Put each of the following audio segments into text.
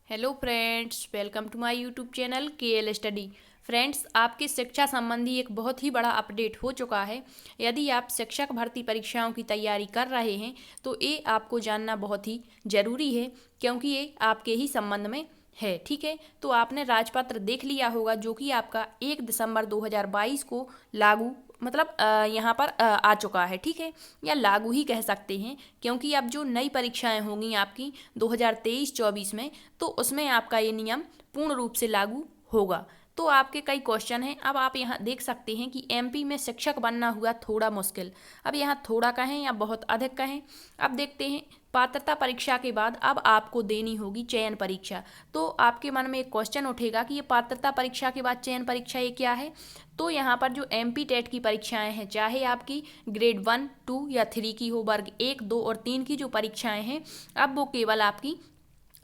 Hello friends, welcome to my YouTube channel KL study. Friends, आपकी शिक्षा संबंधी एक बहुत ही बड़ा अपडेट हो चुका है। यदि आप शिक्षक भर्ती परीक्षाओं की तैयारी कर रहे हैं तो ये आपको जानना बहुत ही ज़रूरी है, क्योंकि ये आपके ही संबंध में है। ठीक है, तो आपने राजपत्र देख लिया होगा, जो कि आपका 1 दिसंबर 2022 को लागू मतलब यहाँ पर आ चुका है। ठीक है, या लागू ही कह सकते हैं, क्योंकि अब जो नई परीक्षाएं होंगी आपकी 2023-24 में, तो उसमें आपका ये नियम पूर्ण रूप से लागू होगा। तो आपके कई क्वेश्चन हैं। अब आप यहाँ देख सकते हैं कि MP में शिक्षक बनना हुआ थोड़ा मुश्किल। अब यहाँ थोड़ा कहें या बहुत अधिक कहें, अब देखते हैं। पात्रता परीक्षा के बाद अब आपको देनी होगी चयन परीक्षा। तो आपके मन में एक क्वेश्चन उठेगा कि ये पात्रता परीक्षा के बाद चयन परीक्षा ये क्या है। तो यहाँ पर जो MP टेट की परीक्षाएं हैं, चाहे आपकी ग्रेड 1, 2 या 3 की हो, वर्ग 1, 2 और 3 की जो परीक्षाएं हैं, अब वो केवल आपकी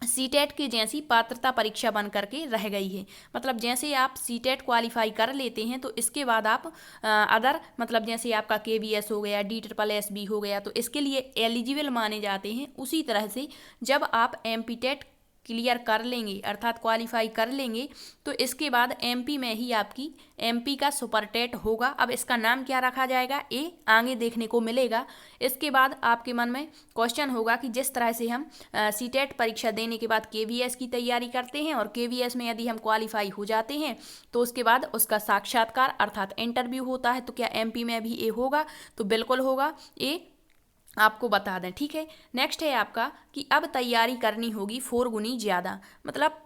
सीटेट की जैसी पात्रता परीक्षा बन करके रह गई है। मतलब जैसे आप सीटेट क्वालिफाई कर लेते हैं तो इसके बाद आप अदर मतलब जैसे आपका KVS हो गया, DSSB हो गया, तो इसके लिए एलिजिबल माने जाते हैं। उसी तरह से जब आप MP टेट क्लियर कर लेंगे अर्थात क्वालिफाई कर लेंगे, तो इसके बाद MP में ही आपकी MP का सुपर टेट होगा। अब इसका नाम क्या रखा जाएगा, ये आगे देखने को मिलेगा। इसके बाद आपके मन में क्वेश्चन होगा कि जिस तरह से हम सीटेट परीक्षा देने के बाद KVS की तैयारी करते हैं, और KVS में यदि हम क्वालिफाई हो जाते हैं तो उसके बाद उसका साक्षात्कार अर्थात इंटरव्यू होता है, तो क्या MP में भी ये होगा? तो बिल्कुल होगा, ये आपको बता दें। ठीक है, नेक्स्ट है आपका कि अब तैयारी करनी होगी 4 गुनी ज़्यादा। मतलब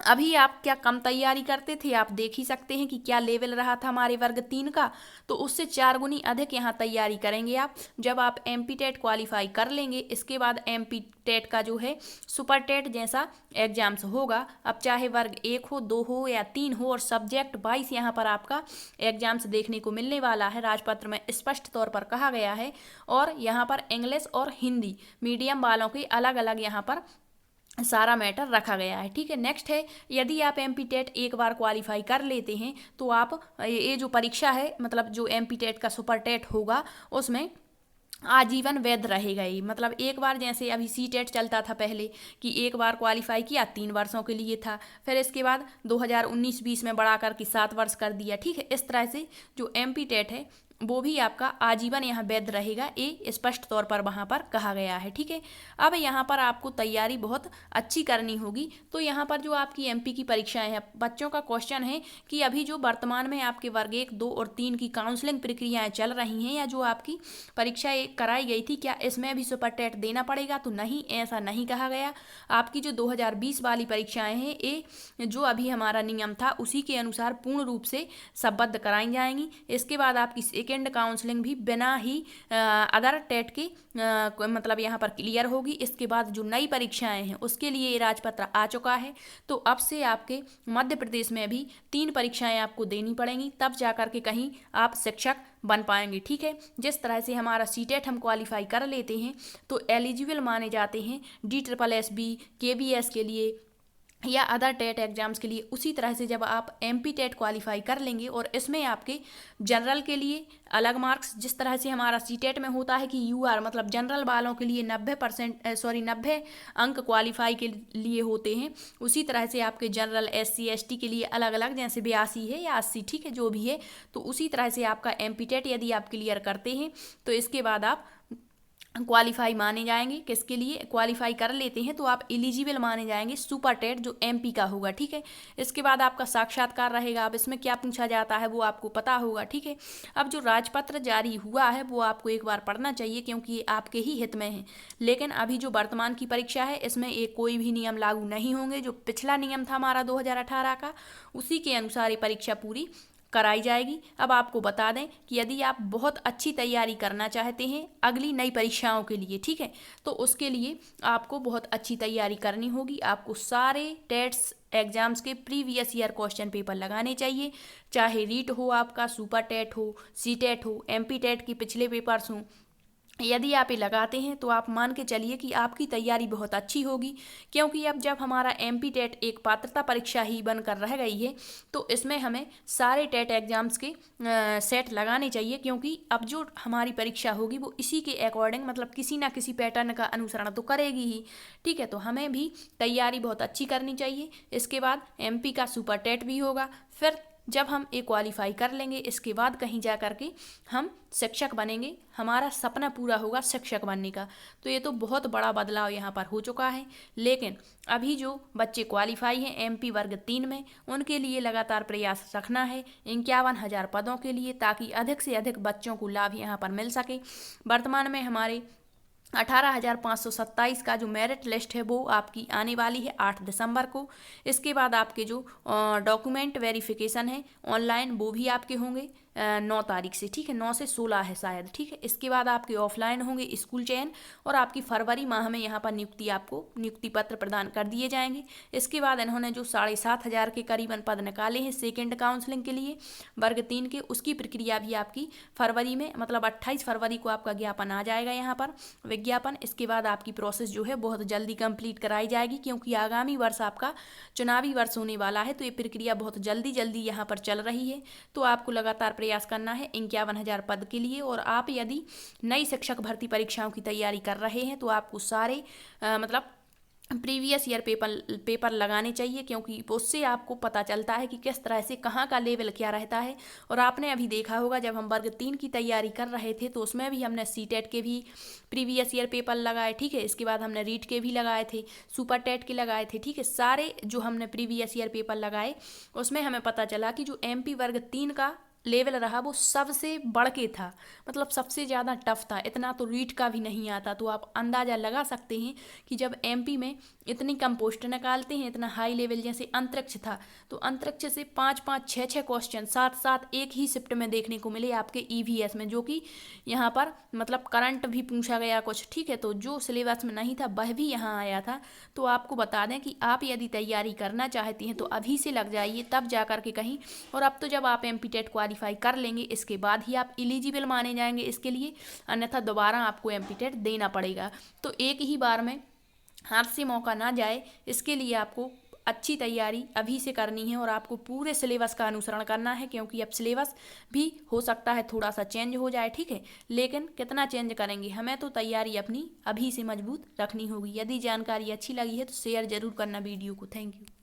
अभी आप क्या कम तैयारी करते थे, आप देख ही सकते हैं कि क्या लेवल रहा था हमारे वर्ग 3 का, तो उससे 4 गुनी अधिक यहाँ तैयारी करेंगे आप जब आप MP टेट क्वालिफाई कर लेंगे। इसके बाद MP टेट का जो है सुपर टेट जैसा एग्जाम्स होगा। अब चाहे वर्ग 1 हो, 2 हो या 3 हो, और सब्जेक्ट 22 यहाँ पर आपका एग्जाम्स देखने को मिलने वाला है, राजपत्र में स्पष्ट तौर पर कहा गया है। और यहाँ पर इंग्लिश और हिंदी मीडियम वालों के अलग अलग यहाँ पर सारा मैटर रखा गया है। ठीक है, नेक्स्ट है, यदि आप MP टेट एक बार क्वालिफाई कर लेते हैं तो आप ये जो परीक्षा है मतलब जो MP टेट का सुपर टेट होगा उसमें आजीवन वैध रहेगा ही। मतलब एक बार जैसे अभी सीटेट चलता था पहले कि एक बार क्वालिफाई किया 3 वर्षों के लिए था, फिर इसके बाद 2019-20 में बढ़ा कर के 7 वर्ष कर दिया। ठीक है, इस तरह से जो MP टेट है वो भी आपका आजीवन यहाँ वैध रहेगा, ये स्पष्ट तौर पर वहाँ पर कहा गया है। ठीक है, अब यहाँ पर आपको तैयारी बहुत अच्छी करनी होगी। तो यहाँ पर जो आपकी MP की परीक्षाएं हैं, बच्चों का क्वेश्चन है कि अभी जो वर्तमान में आपके वर्ग 1, 2 और 3 की काउंसलिंग प्रक्रियाएं चल रही हैं, या जो आपकी परीक्षा कराई गई थी, क्या इसमें भी सुपर टेट देना पड़ेगा? तो नहीं, ऐसा नहीं कहा गया। आपकी जो 2020 वाली परीक्षाएं हैं, ये जो अभी हमारा नियम था उसी के अनुसार पूर्ण रूप से संबद्ध कराई जाएंगी। इसके बाद आपकी सेकेंड काउंसलिंग भी बिना ही अदर टेट के मतलब यहाँ पर क्लियर होगी। इसके बाद जो नई परीक्षाएं हैं उसके लिए ये राजपत्र आ चुका है। तो अब से आपके मध्य प्रदेश में भी 3 परीक्षाएं आपको देनी पड़ेंगी, तब जाकर के कहीं आप शिक्षक बन पाएंगे। ठीक है, जिस तरह से हमारा सीटेट हम क्वालिफाई कर लेते हैं तो एलिजिबल माने जाते हैं DSSB, KVS के लिए या अदर टेट एग्जाम्स के लिए। उसी तरह से जब आप MP टेट क्वालिफाई कर लेंगे और इसमें आपके जनरल के लिए अलग मार्क्स, जिस तरह से हमारा सीटेट में होता है कि UR मतलब जनरल वालों के लिए 90 अंक क्वालिफाई के लिए होते हैं, उसी तरह से आपके जनरल SC ST के लिए अलग अलग, जैसे 82 है या 80, ठीक है, जो भी है। तो उसी तरह से आपका MP टेट यदि आप क्लियर करते हैं तो इसके बाद आप क्वालिफाई माने जाएंगे। किसके लिए क्वालिफाई कर लेते हैं तो आप एलिजिबल माने जाएंगे सुपर टेट जो MP का होगा। ठीक है, इसके बाद आपका साक्षात्कार रहेगा। अब इसमें क्या पूछा जाता है वो आपको पता होगा। ठीक है, अब जो राजपत्र जारी हुआ है वो आपको एक बार पढ़ना चाहिए, क्योंकि ये आपके ही हित में है। लेकिन अभी जो वर्तमान की परीक्षा है इसमें एक कोई भी नियम लागू नहीं होंगे। जो पिछला नियम था हमारा 2018 का, उसी के अनुसार ये परीक्षा पूरी कराई जाएगी। अब आपको बता दें कि यदि आप बहुत अच्छी तैयारी करना चाहते हैं अगली नई परीक्षाओं के लिए, ठीक है, तो उसके लिए आपको बहुत अच्छी तैयारी करनी होगी। आपको सारे टेट्स एग्जाम्स के प्रीवियस ईयर क्वेश्चन पेपर लगाने चाहिए, चाहे रीट हो, आपका सुपर टेट हो, सीटेट हो, MP टेट के पिछले पेपर्स हों, यदि आप ये लगाते हैं तो आप मान के चलिए कि आपकी तैयारी बहुत अच्छी होगी, क्योंकि अब जब हमारा एमपी टेट एक पात्रता परीक्षा ही बनकर रह गई है तो इसमें हमें सारे टेट एग्जाम्स के सेट लगाने चाहिए, क्योंकि अब जो हमारी परीक्षा होगी वो इसी के अकॉर्डिंग मतलब किसी ना किसी पैटर्न का अनुसरण तो करेगी ही। ठीक है, तो हमें भी तैयारी बहुत अच्छी करनी चाहिए। इसके बाद एमपी का सुपर टेट भी होगा, फिर जब हम ये क्वालिफाई कर लेंगे इसके बाद कहीं जा कर के हम शिक्षक बनेंगे, हमारा सपना पूरा होगा शिक्षक बनने का। तो ये तो बहुत बड़ा बदलाव यहाँ पर हो चुका है। लेकिन अभी जो बच्चे क्वालिफाई हैं एमपी वर्ग 3 में, उनके लिए लगातार प्रयास रखना है 51,000 पदों के लिए, ताकि अधिक से अधिक बच्चों को लाभ यहाँ पर मिल सके। वर्तमान में हमारे 18,527 का जो मेरिट लिस्ट है वो आपकी आने वाली है 8 दिसंबर को। इसके बाद आपके जो डॉक्यूमेंट वेरिफिकेशन है ऑनलाइन वो भी आपके होंगे 9 तारीख से। ठीक है, 9 से 16 है शायद। ठीक है, इसके बाद आपके ऑफलाइन होंगे स्कूल चयन, और आपकी फरवरी माह में यहाँ पर आपको नियुक्ति पत्र प्रदान कर दिए जाएंगे। इसके बाद इन्होंने जो 7,500 के करीबन पद निकाले हैं सेकेंड काउंसलिंग के लिए वर्ग 3 के, उसकी प्रक्रिया भी आपकी फरवरी में मतलब 28 फरवरी को आपका ज्ञापन आ जाएगा यहाँ पर विज्ञापन। इसके बाद आपकी प्रोसेस जो है बहुत जल्दी कंप्लीट कराई जाएगी, क्योंकि आगामी वर्ष आपका चुनावी वर्ष होने वाला है, तो ये प्रक्रिया बहुत जल्दी जल्दी यहाँ पर चल रही है। तो आपको लगातार प्रयास करना है 51,000 पद के लिए। और आप यदि नई शिक्षक भर्ती परीक्षाओं की तैयारी कर रहे हैं तो आपको सारे मतलब प्रीवियस ईयर पेपर लगाने चाहिए, क्योंकि उससे आपको पता चलता है कि किस तरह से कहाँ का लेवल क्या रहता है। और आपने अभी देखा होगा जब हम वर्ग 3 की तैयारी कर रहे थे तो उसमें भी हमने सीटेट के भी प्रीवियस ईयर पेपर लगाए। ठीक है, इसके बाद हमने रीट के भी लगाए थे, सुपर टेट के लगाए थे। ठीक है, सारे जो हमने प्रीवियस ईयर पेपर लगाए उसमें हमें पता चला कि जो एमपी वर्ग 3 का लेवल रहा वो सबसे बढ़ के था, मतलब सबसे ज़्यादा टफ था। इतना तो रीट का भी नहीं आता। तो आप अंदाज़ा लगा सकते हैं कि जब एमपी में इतनी कम पोस्ट निकालते हैं, इतना हाई लेवल जैसे अंतरिक्ष था, तो अंतरिक्ष से 5-5 6-6 क्वेश्चन साथ एक ही शिफ्ट में देखने को मिले आपके ईवीएस में, जो कि यहाँ पर मतलब करंट भी पूछा गया कुछ। ठीक है, तो जो सिलेबस में नहीं था वह भी यहाँ आया था। तो आपको बता दें कि आप यदि तैयारी करना चाहती हैं तो अभी से लग जाइए, तब जा कर के कहीं। और अब तो जब आप एमपी टेट क्वालिफाई कर लेंगे इसके बाद ही आप एलिजिबल माने जाएंगे इसके लिए, अन्यथा दोबारा आपको एमपी टेट देना पड़ेगा। तो एक ही बार में हाथ से मौका ना जाए, इसके लिए आपको अच्छी तैयारी अभी से करनी है और आपको पूरे सिलेबस का अनुसरण करना है, क्योंकि अब सिलेबस भी हो सकता है थोड़ा सा चेंज हो जाए। ठीक है, लेकिन कितना चेंज करेंगे, हमें तो तैयारी अपनी अभी से मजबूत रखनी होगी। यदि जानकारी अच्छी लगी है तो शेयर जरूर करना वीडियो को। Thank you.